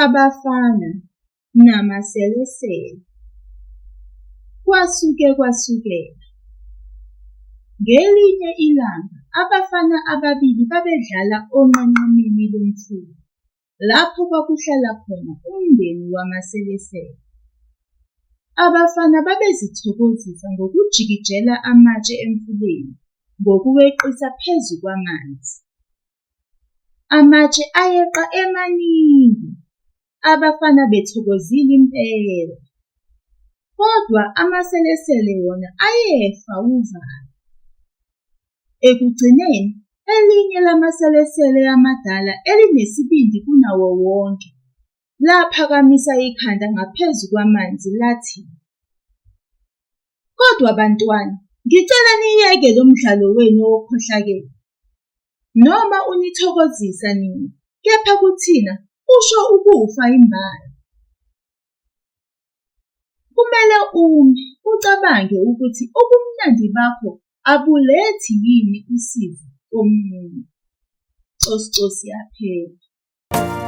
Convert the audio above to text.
Abafana namaselesele. Kwasuke kwasukela. Ngelinye ilanga abafana ababili babedlala onqenqemeni lomfula lapho kwakuhlala khona umndeni wamaselesele. Abafana babezithokozisa ngokujikijela amatshe emfuleni ngokuweqisa phezu kwamanzi. Amatshe ayeqa emaningi, abafana bethokozile impela. Kodwa amaselesele wona ayefa uvalo. Ekugcineni elinye lamaselesele amadala elinesibindi kunawo wonke laphakamisa ikhanda ngaphezu kwamanzi lathi, "Kodwa bantwana, ngicela niyeke lo mdlalo wenu wokukhohlakele. Noma unithokozisa nina, kepha kuthina usho ukufa imbala. Kumele ume ucabange ukuthi ubumnandi bakho abulethi yini usizi komunye." Cosi yaphela.